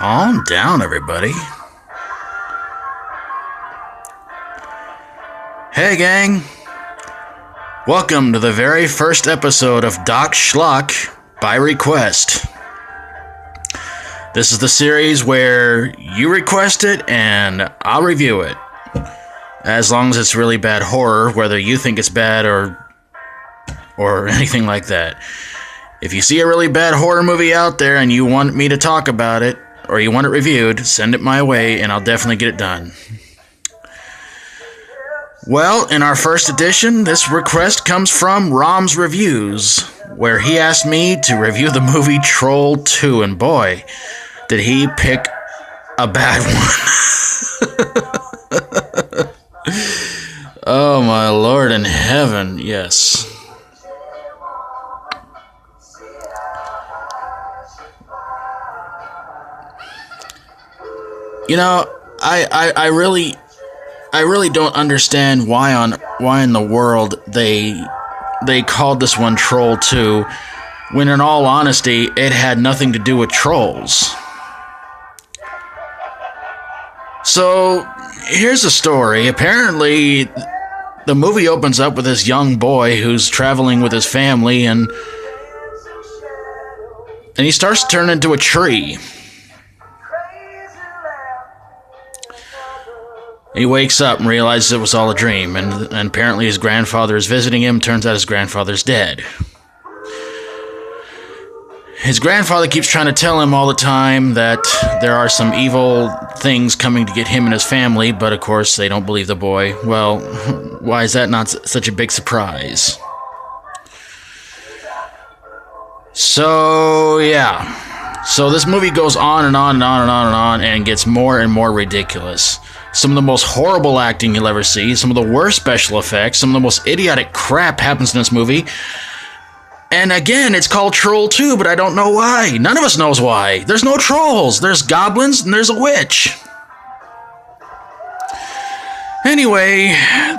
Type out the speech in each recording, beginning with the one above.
Calm down, everybody. Hey, gang. Welcome to the very first episode of Doc Schlock by request. This is the series where you request it and I'll review it. As long as it's really bad horror, whether you think it's bad or anything like that. If you see a really bad horror movie out there and you want me to talk about it, or you want it reviewed, send it my way and I'll definitely get it done. Well, in our first edition, this request comes from ROMSreviews, where he asked me to review the movie Troll 2, and boy, did he pick a bad one. Oh my Lord in heaven, yes. You know, I really don't understand why in the world they called this one Troll 2, when in all honesty it had nothing to do with trolls. So here's the story. Apparently the movie opens up with this young boy who's traveling with his family and he starts to turn into a tree. He wakes up and realizes it was all a dream, and apparently his grandfather is visiting him. Turns out his grandfather's dead. His grandfather keeps trying to tell him all the time that there are some evil things coming to get him and his family, but of course they don't believe the boy. Well, why is that not such a big surprise? So, yeah. So this movie goes on and on and on and on and on and gets more and more ridiculous. Some of the most horrible acting you'll ever see, some of the worst special effects, some of the most idiotic crap happens in this movie. And again, it's called Troll 2, but I don't know why. None of us knows why. There's no trolls. There's goblins and there's a witch. Anyway,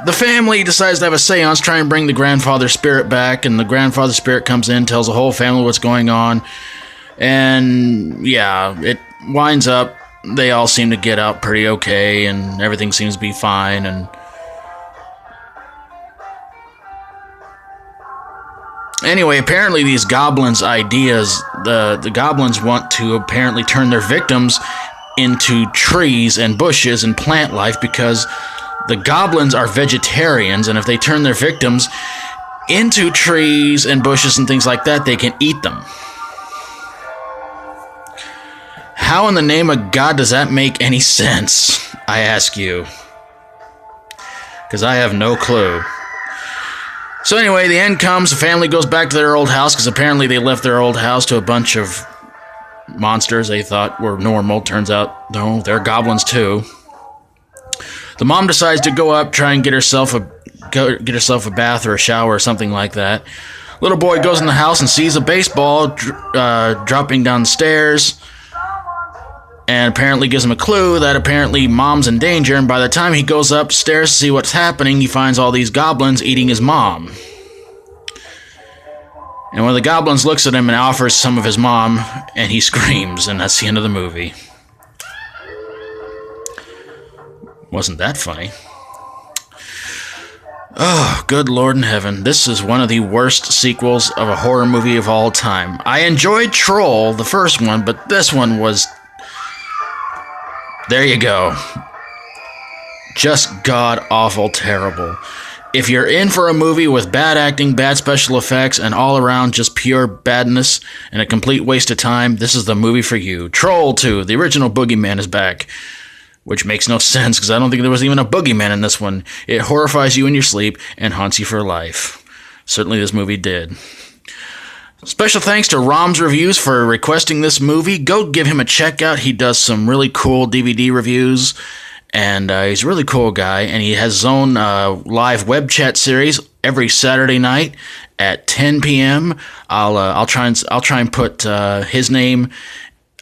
the family decides to have a seance, try and bring the grandfather's spirit back, and the grandfather's spirit comes in, tells the whole family what's going on. And yeah, it winds up. They all seem to get out pretty okay, and everything seems to be fine, and anyway, apparently these goblins' ideas, the goblins want to apparently turn their victims into trees and bushes and plant life, because the goblins are vegetarians, and if they turn their victims into trees and bushes and things like that, they can eat them. How in the name of God does that make any sense, I ask you? Because I have no clue. So anyway, the end comes, the family goes back to their old house, because apparently they left their old house to a bunch of monsters they thought were normal. Turns out, no, they're goblins too. The mom decides to go up, try and get herself a bath or a shower or something like that. Little boy goes in the house and sees a baseball dropping down the stairs, and apparently gives him a clue that apparently mom's in danger, and by the time he goes upstairs to see what's happening, he finds all these goblins eating his mom. And one of the goblins looks at him and offers some of his mom, and he screams, and that's the end of the movie. Wasn't that funny? Oh, good Lord in heaven. This is one of the worst sequels of a horror movie of all time. I enjoyed Troll, the first one, but this one was... There you go. Just god-awful terrible. If you're in for a movie with bad acting, bad special effects, and all around just pure badness and a complete waste of time, this is the movie for you. Troll 2, the original boogeyman, is back. Which makes no sense, because I don't think there was even a boogeyman in this one. It horrifies you in your sleep and haunts you for life. Certainly this movie did. Special thanks to ROMSreviews for requesting this movie. Go give him a check out. He does some really cool DVD reviews, and he's a really cool guy. And he has his own live web chat series every Saturday night at 10 p.m. I'll try and put his name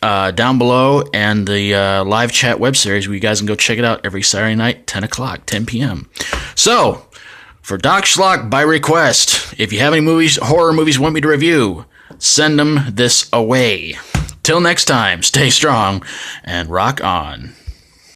down below, and the live chat web series where you guys can go check it out every Saturday night, 10 o'clock, 10 p.m. So, for Doc Schlock by request, if you have any horror movies you want me to review, send them this away. Till next time, stay strong and rock on.